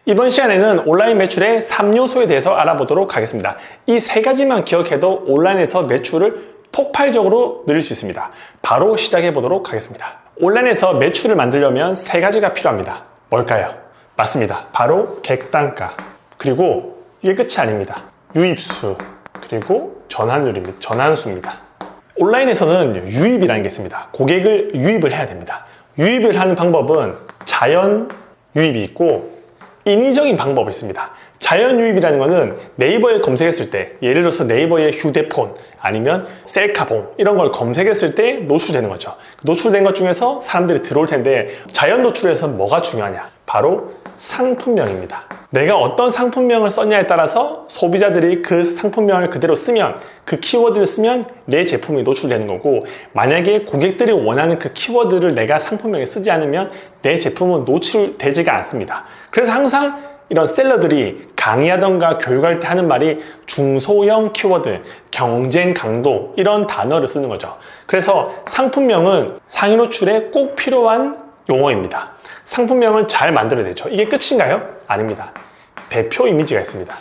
이번 시간에는 온라인 매출의 3요소에 대해서 알아보도록 하겠습니다. 이 세 가지만 기억해도 온라인에서 매출을 폭발적으로 늘릴 수 있습니다. 바로 시작해 보도록 하겠습니다. 온라인에서 매출을 만들려면 세 가지가 필요합니다. 뭘까요? 맞습니다. 바로 객단가, 그리고 이게 끝이 아닙니다. 유입수, 그리고 전환율입니다. 전환수입니다. 온라인에서는 유입이라는 게 있습니다. 고객을 유입을 해야 됩니다. 유입을 하는 방법은 자연 유입이 있고 인위적인 방법이 있습니다. 자연 유입이라는 것은 네이버에 검색했을 때, 예를 들어서 네이버의 휴대폰 아니면 셀카봉 이런 걸 검색했을 때 노출되는 거죠. 노출된 것 중에서 사람들이 들어올 텐데, 자연 노출에서 뭐가 중요하냐? 바로 상품명입니다. 내가 어떤 상품명을 썼냐에 따라서 소비자들이 그 상품명을 그대로 쓰면, 그 키워드를 쓰면 내 제품이 노출되는 거고, 만약에 고객들이 원하는 그 키워드를 내가 상품명에 쓰지 않으면 내 제품은 노출되지가 않습니다. 그래서 항상 이런 셀러들이 강의하던가 교육할 때 하는 말이 중소형 키워드, 경쟁 강도 이런 단어를 쓰는 거죠. 그래서 상품명은 상위 노출에 꼭 필요한 용어입니다. 상품명을 잘 만들어야 되죠. 이게 끝인가요? 아닙니다. 대표 이미지가 있습니다.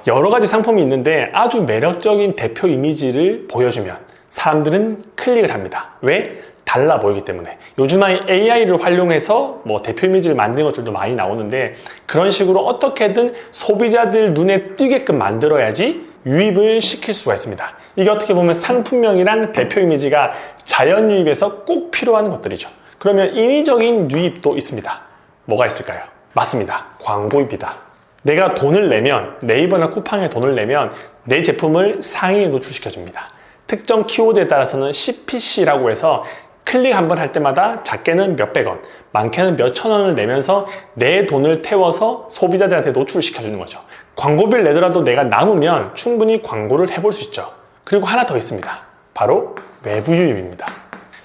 여러 가지 상품이 있는데 아주 매력적인 대표 이미지를 보여주면 사람들은 클릭을 합니다. 왜? 달라 보이기 때문에. 요즘은 AI를 활용해서 대표 이미지를 만드는 것들도 많이 나오는데, 그런 식으로 어떻게든 소비자들 눈에 띄게끔 만들어야지 유입을 시킬 수가 있습니다. 이게 어떻게 보면 상품명이랑 대표 이미지가 자연 유입에서 꼭 필요한 것들이죠. 그러면 인위적인 유입도 있습니다. 뭐가 있을까요? 맞습니다. 광고입니다. 내가 돈을 내면, 네이버나 쿠팡에 돈을 내면 내 제품을 상위에 노출시켜 줍니다. 특정 키워드에 따라서는 CPC라고 해서 클릭 한번 할 때마다 작게는 몇백 원, 많게는 몇천 원을 내면서 내 돈을 태워서 소비자들한테 노출시켜 주는 거죠. 광고비를 내더라도 내가 남으면 충분히 광고를 해볼 수 있죠. 그리고 하나 더 있습니다. 바로 외부 유입입니다.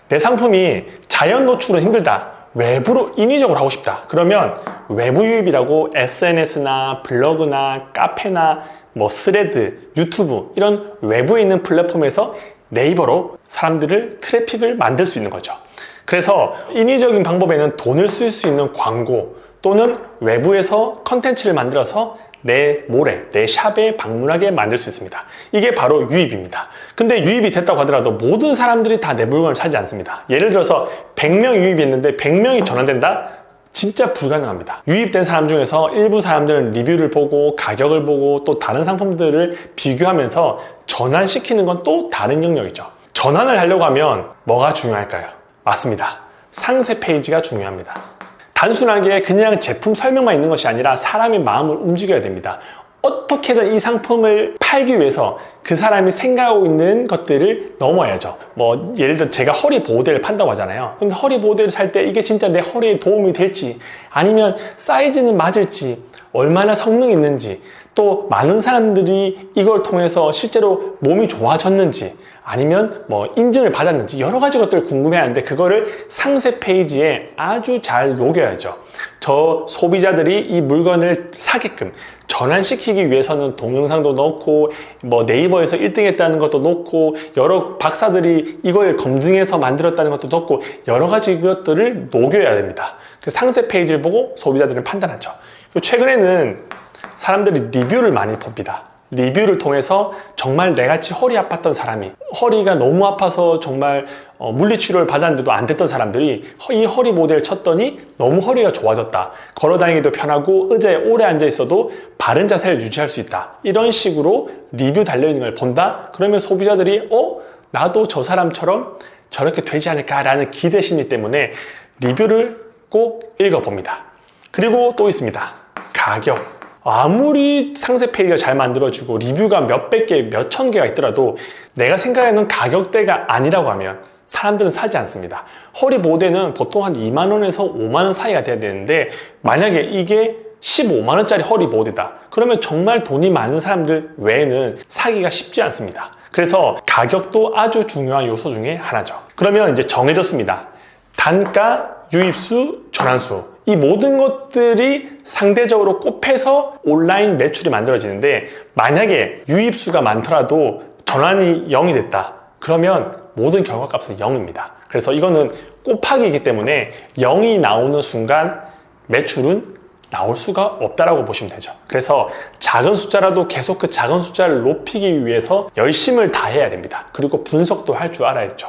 내 상품이 자연 노출은 힘들다, 외부로 인위적으로 하고 싶다, 그러면 외부 유입이라고 SNS나 블로그나 카페나 스레드, 유튜브 이런 외부에 있는 플랫폼에서 네이버로 사람들을 트래픽을 만들 수 있는 거죠. 그래서 인위적인 방법에는 돈을 쓸 수 있는 광고 또는 외부에서 컨텐츠를 만들어서 내 몰에, 내 샵에 방문하게 만들 수 있습니다. 이게 바로 유입입니다. 근데 유입이 됐다고 하더라도 모든 사람들이 다 내 물건을 사지 않습니다. 예를 들어서 100명 유입이 했는데 100명이 전환된다? 진짜 불가능합니다. 유입된 사람 중에서 일부 사람들은 리뷰를 보고 가격을 보고 또 다른 상품들을 비교하면서 전환시키는 건 또 다른 영역이죠. 전환을 하려고 하면 뭐가 중요할까요? 맞습니다. 상세 페이지가 중요합니다. 단순하게 그냥 제품 설명만 있는 것이 아니라 사람의 마음을 움직여야 됩니다. 어떻게든 이 상품을 팔기 위해서 그 사람이 생각하고 있는 것들을 넘어야죠. 예를 들어 제가 허리 보호대를 판다고 하잖아요. 근데 허리 보호대를 살 때 이게 진짜 내 허리에 도움이 될지, 아니면 사이즈는 맞을지, 얼마나 성능이 있는지, 또 많은 사람들이 이걸 통해서 실제로 몸이 좋아졌는지, 아니면 인증을 받았는지 여러 가지 것들을 궁금해하는데, 그거를 상세 페이지에 아주 잘 녹여야죠. 저 소비자들이 이 물건을 사게끔 전환시키기 위해서는 동영상도 넣고 네이버에서 1등 했다는 것도 넣고, 여러 박사들이 이걸 검증해서 만들었다는 것도 넣고, 여러 가지 것들을 녹여야 됩니다. 그 상세 페이지를 보고 소비자들은 판단하죠. 최근에는 사람들이 리뷰를 많이 봅니다. 리뷰를 통해서 정말 내같이 허리 아팠던 사람이, 허리가 너무 아파서 정말 물리치료를 받았는데도 안 됐던 사람들이 이 허리 모델을 쳤더니 너무 허리가 좋아졌다, 걸어다니기도 편하고 의자에 오래 앉아 있어도 바른 자세를 유지할 수 있다, 이런 식으로 리뷰 달려있는 걸 본다? 그러면 소비자들이 나도 저 사람처럼 저렇게 되지 않을까라는 기대 심리 때문에 리뷰를 꼭 읽어봅니다. 그리고 또 있습니다. 가격. 아무리 상세 페이지가 잘 만들어지고 리뷰가 몇백 개, 몇천 개가 있더라도 내가 생각하는 가격대가 아니라고 하면 사람들은 사지 않습니다. 허리 보호대는 보통 한 2만 원에서 5만 원 사이가 돼야 되는데, 만약에 이게 15만 원짜리 허리 보호대다, 그러면 정말 돈이 많은 사람들 외에는 사기가 쉽지 않습니다. 그래서 가격도 아주 중요한 요소 중에 하나죠. 그러면 이제 정해졌습니다. 단가, 유입수, 전환수, 이 모든 것들이 상대적으로 곱해서 온라인 매출이 만들어지는데, 만약에 유입수가 많더라도 전환이 0이 됐다, 그러면 모든 결과값은 0입니다. 그래서 이거는 곱하기이기 때문에 0이 나오는 순간 매출은 나올 수가 없다라고 보시면 되죠. 그래서 작은 숫자라도 계속 그 작은 숫자를 높이기 위해서 열심을 다해야 됩니다. 그리고 분석도 할 줄 알아야죠.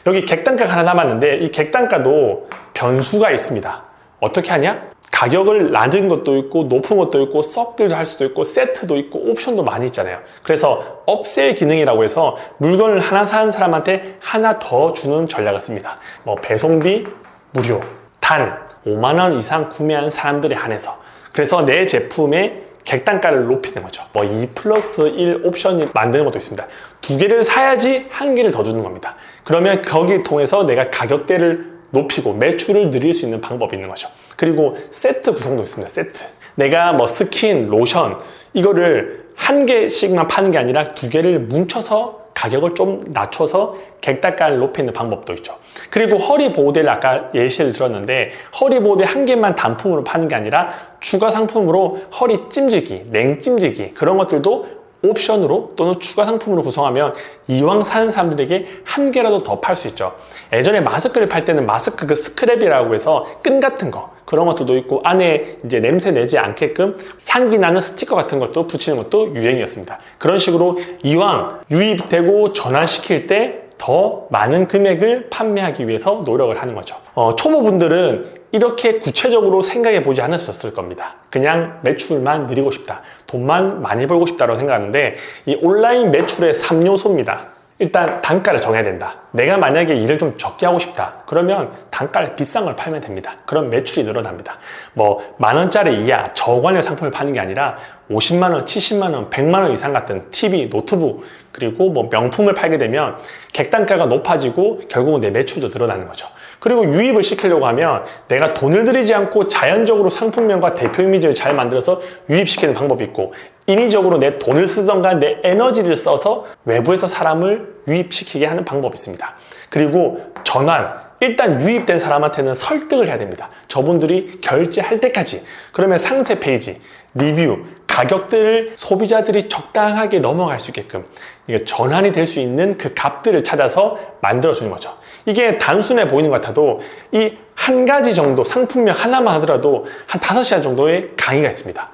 여기 객단가가 하나 남았는데 이 객단가도 변수가 있습니다. 어떻게 하냐? 가격을 낮은 것도 있고 높은 것도 있고 서클을 할 수도 있고 세트도 있고 옵션도 많이 있잖아요. 그래서 업셀 기능이라고 해서 물건을 하나 사는 사람한테 하나 더 주는 전략을 씁니다. 뭐 배송비 무료, 단 5만 원 이상 구매한 사람들에 한해서. 그래서 내 제품의 객단가를 높이는 거죠. 뭐 2+1 옵션을 만드는 것도 있습니다. 2개를 사야지 1개를 더 주는 겁니다. 그러면 거기 통해서 내가 가격대를 높이고 매출을 늘릴 수 있는 방법이 있는 거죠. 그리고 세트 구성도 있습니다. 세트. 내가 뭐 스킨, 로션 이거를 1개씩만 파는 게 아니라 2개를 뭉쳐서 가격을 좀 낮춰서 객단가를 높이는 방법도 있죠. 그리고 허리 보호대를 아까 예시를 들었는데 허리 보호대 1개만 단품으로 파는 게 아니라 추가 상품으로 허리 찜질기, 냉찜질기 그런 것들도 옵션으로 또는 추가 상품으로 구성하면 이왕 사는 사람들에게 1개라도 더 팔 수 있죠. 예전에 마스크를 팔 때는 마스크 그 스크랩이라고 해서 끈 같은 거 그런 것들도 있고 안에 이제 냄새 내지 않게끔 향기 나는 스티커 같은 것도 붙이는 것도 유행이었습니다. 그런 식으로 이왕 유입되고 전환시킬 때 더 많은 금액을 판매하기 위해서 노력을 하는 거죠. 초보분들은 이렇게 구체적으로 생각해 보지 않으셨을 겁니다. 그냥 매출만 늘리고 싶다, 돈만 많이 벌고 싶다고 생각하는데 이 온라인 매출의 3요소입니다. 일단 단가를 정해야 된다. 내가 만약에 일을 좀 적게 하고 싶다. 그러면 단가를 비싼 걸 팔면 됩니다. 그럼 매출이 늘어납니다. 뭐 10,000원짜리 이하 저관의 상품을 파는 게 아니라 50만 원, 70만 원, 100만 원 이상 같은 TV, 노트북 그리고 뭐 명품을 팔게 되면 객단가가 높아지고 결국은 내 매출도 늘어나는 거죠. 그리고 유입을 시키려고 하면 내가 돈을 들이지 않고 자연적으로 상품명과 대표 이미지를 잘 만들어서 유입시키는 방법이 있고 인위적으로 내 돈을 쓰던가 내 에너지를 써서 외부에서 사람을 유입시키게 하는 방법이 있습니다. 그리고 전환, 일단 유입된 사람한테는 설득을 해야 됩니다. 저분들이 결제할 때까지. 그러면 상세 페이지, 리뷰, 가격들을 소비자들이 적당하게 넘어갈 수 있게끔 이게 전환이 될 수 있는 그 값들을 찾아서 만들어주는 거죠. 이게 단순해 보이는 것 같아도 이 한 가지 정도 상품명 하나만 하더라도 한 5시간 정도의 강의가 있습니다.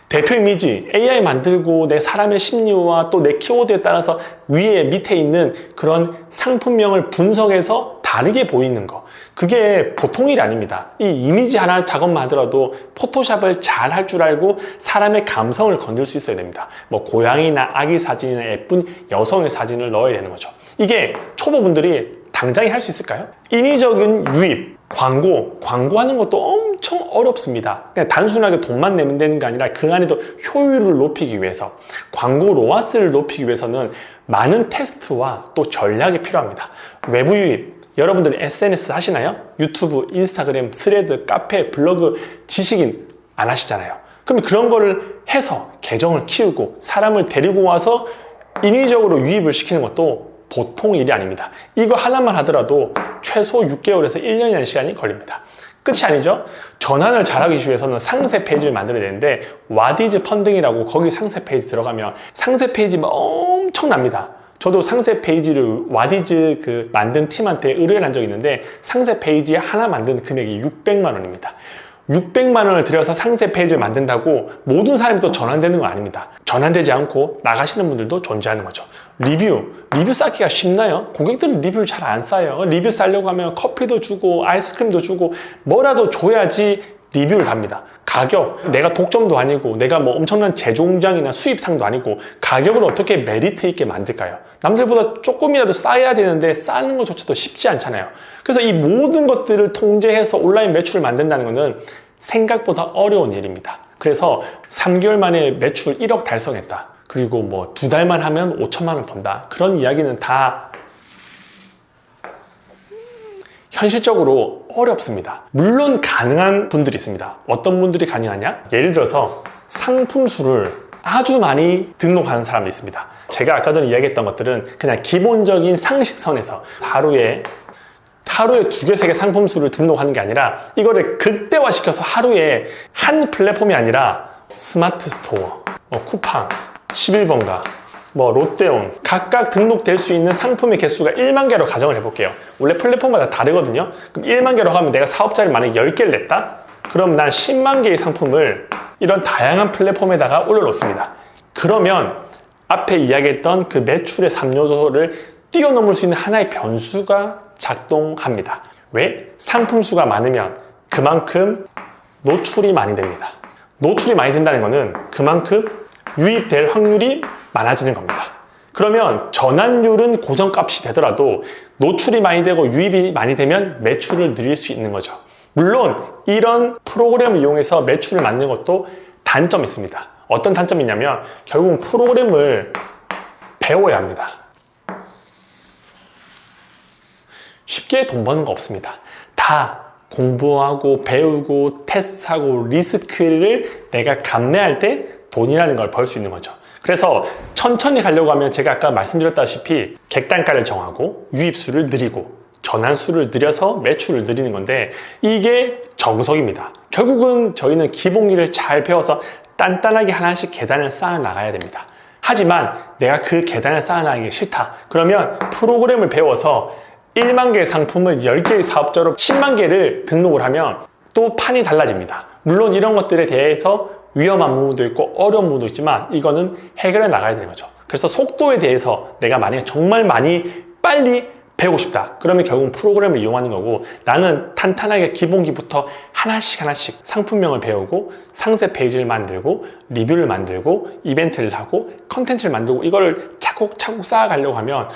대표 이미지, AI 만들고 내 사람의 심리와 또 내 키워드에 따라서 위에 밑에 있는 그런 상품명을 분석해서 다르게 보이는 거. 그게 보통 일이 아닙니다. 이 이미지 하나 작업만 하더라도 포토샵을 잘 할 줄 알고 사람의 감성을 건들 수 있어야 됩니다. 뭐 고양이나 아기 사진이나 예쁜 여성의 사진을 넣어야 되는 거죠. 이게 초보분들이 당장에 할 수 있을까요? 인위적인 유입, 광고하는 것도 엄청 어렵습니다. 그냥 단순하게 돈만 내면 되는 게 아니라 그 안에도 효율을 높이기 위해서 광고 로아스를 높이기 위해서는 많은 테스트와 또 전략이 필요합니다. 외부 유입, 여러분들 SNS 하시나요? 유튜브, 인스타그램, 스레드, 카페, 블로그, 지식인 안 하시잖아요. 그럼 그런 거를 해서 계정을 키우고 사람을 데리고 와서 인위적으로 유입을 시키는 것도 보통 일이 아닙니다. 이거 하나만 하더라도 최소 6개월에서 1년이라는 시간이 걸립니다. 끝이 아니죠. 전환을 잘하기 위해서는 상세 페이지를 만들어야 되는데 와디즈 펀딩이라고 거기 상세 페이지 들어가면 상세 페이지가 엄청납니다. 저도 상세 페이지를 와디즈 그 만든 팀한테 의뢰를 한 적이 있는데 상세 페이지 하나 만든 금액이 600만 원입니다. 600만 원을 들여서 상세 페이지를 만든다고 모든 사람이 또 전환되는 건 아닙니다. 전환되지 않고 나가시는 분들도 존재하는 거죠. 리뷰 쌓기가 쉽나요? 고객들은 리뷰를 잘 안 쌓아요. 리뷰 쌓려고 하면 커피도 주고 아이스크림도 주고 뭐라도 줘야지 리뷰를 답니다. 가격, 내가 독점도 아니고 내가 뭐 엄청난 제조공장이나 수입상도 아니고 가격을 어떻게 메리트 있게 만들까요? 남들보다 조금이라도 싸야 되는데 싸는 것조차도 쉽지 않잖아요. 그래서 이 모든 것들을 통제해서 온라인 매출을 만든다는 것은 생각보다 어려운 일입니다. 그래서 3개월 만에 매출 1억 달성했다. 그리고 뭐 2달만 하면 5천만 원 번다. 그런 이야기는 다 현실적으로 어렵습니다. 물론 가능한 분들이 있습니다. 어떤 분들이 가능하냐? 예를 들어서 상품 수를 아주 많이 등록하는 사람이 있습니다. 제가 아까 전에 이야기했던 것들은 그냥 기본적인 상식선에서 하루에 2개, 3개 상품 수를 등록하는 게 아니라 이거를 극대화시켜서 하루에 한 플랫폼이 아니라 스마트 스토어, 쿠팡, 11번가, 롯데온 각각 등록될 수 있는 상품의 개수가 1만 개로 가정을 해볼게요. 원래 플랫폼마다 다르거든요. 그럼 1만 개로 하면 내가 사업자를 만약에 10개를 냈다? 그럼 난 10만 개의 상품을 이런 다양한 플랫폼에다가 올려놓습니다. 그러면 앞에 이야기했던 그 매출의 3요소를 뛰어넘을 수 있는 하나의 변수가 작동합니다. 왜? 상품 수가 많으면 그만큼 노출이 많이 됩니다. 노출이 많이 된다는 것은 그만큼 유입될 확률이 많아지는 겁니다. 그러면 전환율은 고정값이 되더라도 노출이 많이 되고 유입이 많이 되면 매출을 늘릴 수 있는 거죠. 물론 이런 프로그램을 이용해서 매출을 만드는 것도 단점이 있습니다. 어떤 단점이 있냐면 결국은 프로그램을 배워야 합니다. 쉽게 돈 버는 거 없습니다. 다 공부하고 배우고 테스트하고 리스크를 내가 감내할 때 돈이라는 걸 벌 수 있는 거죠. 그래서 천천히 가려고 하면 제가 아까 말씀드렸다시피 객단가를 정하고 유입수를 늘리고 전환수를 늘려서 매출을 늘리는 건데 이게 정석입니다. 결국은 저희는 기본기를 잘 배워서 단단하게 하나씩 계단을 쌓아 나가야 됩니다. 하지만 내가 그 계단을 쌓아 나가기 싫다. 그러면 프로그램을 배워서 1만 개의 상품을 10개의 사업자로 10만 개를 등록을 하면 또 판이 달라집니다. 물론 이런 것들에 대해서 위험한 부분도 있고 어려운 부분도 있지만 이거는 해결해 나가야 되는 거죠. 그래서 속도에 대해서 내가 만약에 정말 많이 빨리 배우고 싶다. 그러면 결국은 프로그램을 이용하는 거고 나는 탄탄하게 기본기부터 하나씩 상품명을 배우고 상세 페이지를 만들고 리뷰를 만들고 이벤트를 하고 컨텐츠를 만들고 이걸 차곡차곡 쌓아가려고 하면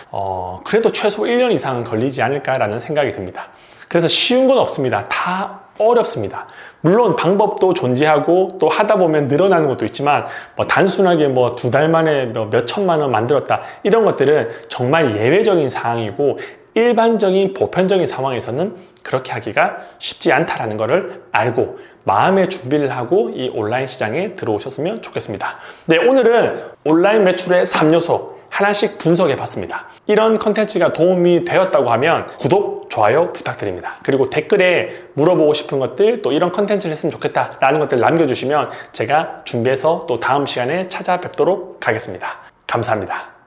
그래도 최소 1년 이상은 걸리지 않을까라는 생각이 듭니다. 그래서 쉬운 건 없습니다. 다 어렵습니다. 물론 방법도 존재하고 또 하다 보면 늘어나는 것도 있지만 단순하게 2달 만에 몇 천만 원 만들었다 이런 것들은 정말 예외적인 상황이고 일반적인 보편적인 상황에서는 그렇게 하기가 쉽지 않다라는 것을 알고 마음의 준비를 하고 이 온라인 시장에 들어오셨으면 좋겠습니다. 네, 오늘은 온라인 매출의 3요소 하나씩 분석해 봤습니다. 이런 컨텐츠가 도움이 되었다고 하면 구독, 좋아요 부탁드립니다. 그리고 댓글에 물어보고 싶은 것들 또 이런 컨텐츠를 했으면 좋겠다 라는 것들 남겨주시면 제가 준비해서 또 다음 시간에 찾아뵙도록 하겠습니다. 감사합니다.